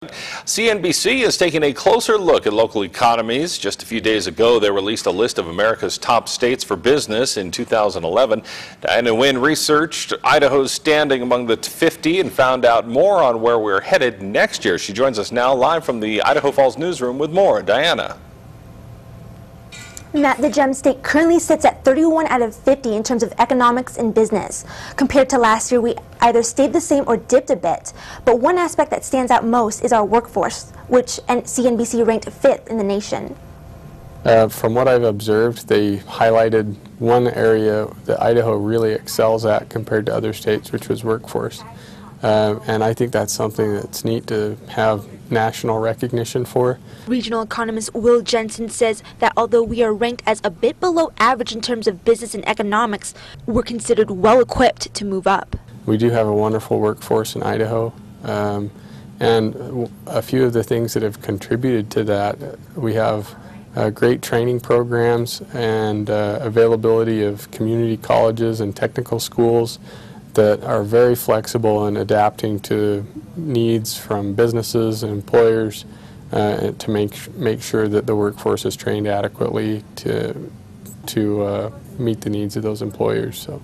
CNBC is taking a closer look at local economies. Just a few days ago, they released a list of America's top states for business in 2011. Diana Nguyen researched Idaho's standing among the 50 and found out more on where we're headed next year. She joins us now live from the Idaho Falls newsroom with more. Diana. Matt, the gem state currently sits at 31 out of 50 in terms of economics and business. Compared to last year, we either stayed the same or dipped a bit. But one aspect that stands out most is our workforce, which CNBC ranked 5th in the nation. From what I've observed, they highlighted one area that Idaho really excels at compared to other states, which was workforce. And I think that's something that's neat to have national recognition for. Regional economist Will Jensen says that although we are ranked as a bit below average in terms of business and economics, we're considered well equipped to move up. We do have a wonderful workforce in Idaho, and a few of the things that have contributed to that, we have great training programs and availability of community colleges and technical schools that are very flexible in adapting to needs from businesses and employers to make sure that the workforce is trained adequately to meet the needs of those employers. So.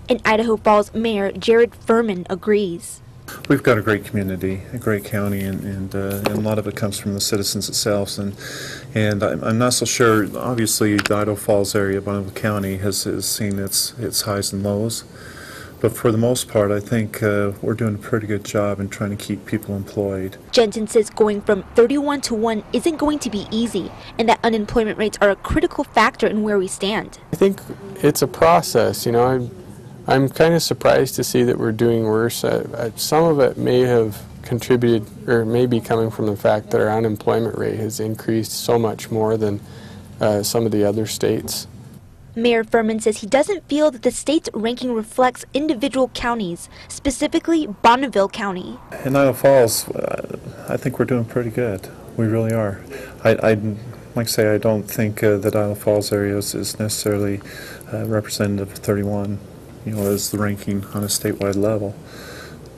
In Idaho Falls, Mayor Jared Furman agrees. We've got a great community, a great county, and a lot of it comes from the citizens itself. And I'm not so sure. Obviously, the Idaho Falls area, Bonneville County, has seen its highs and lows. But for the most part, I think we're doing a pretty good job in trying to keep people employed. Jensen says going from 31 to 1 isn't going to be easy, and that unemployment rates are a critical factor in where we stand. I think it's a process. You know, I'm kind of surprised to see that we're doing worse. Some of it may have contributed, or may be coming from the fact that our unemployment rate has increased so much more than some of the other states. Mayor Furman says he doesn't feel that the state's ranking reflects individual counties, specifically Bonneville County. In Idaho Falls, I think we're doing pretty good. We really are. Like I say, I don't think that Idaho Falls area is necessarily representative of 31, as the ranking on a statewide level.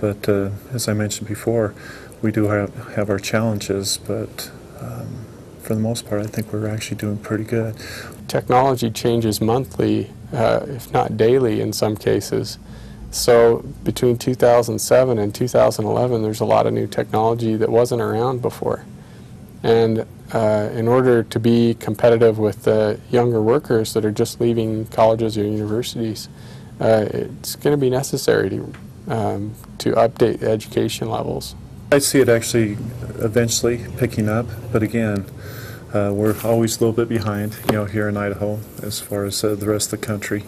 But as I mentioned before, we do have our challenges, but for the most part, I think we're actually doing pretty good. Technology changes monthly, if not daily in some cases. So between 2007 and 2011, there's a lot of new technology that wasn't around before. And in order to be competitive with the younger workers that are just leaving colleges or universities, it's going to be necessary to update the education levels. I see it actually eventually picking up, but again, we're always a little bit behind, here in Idaho as far as the rest of the country.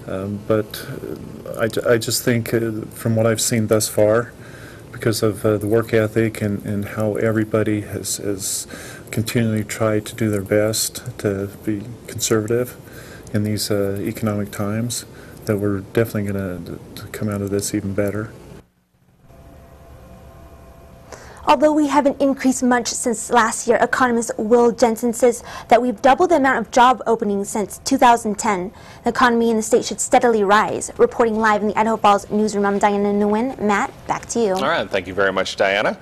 But I just think from what I've seen thus far, because of the work ethic and how everybody has continually tried to do their best to be conservative in these economic times, that we're definitely going to come out of this even better. Although we haven't increased much since last year, economist Will Jensen says that we've doubled the amount of job openings since 2010. The economy in the state should steadily rise. Reporting live in the Idaho Falls newsroom, I'm Diana Nguyen. Matt, back to you. All right, thank you very much, Diana.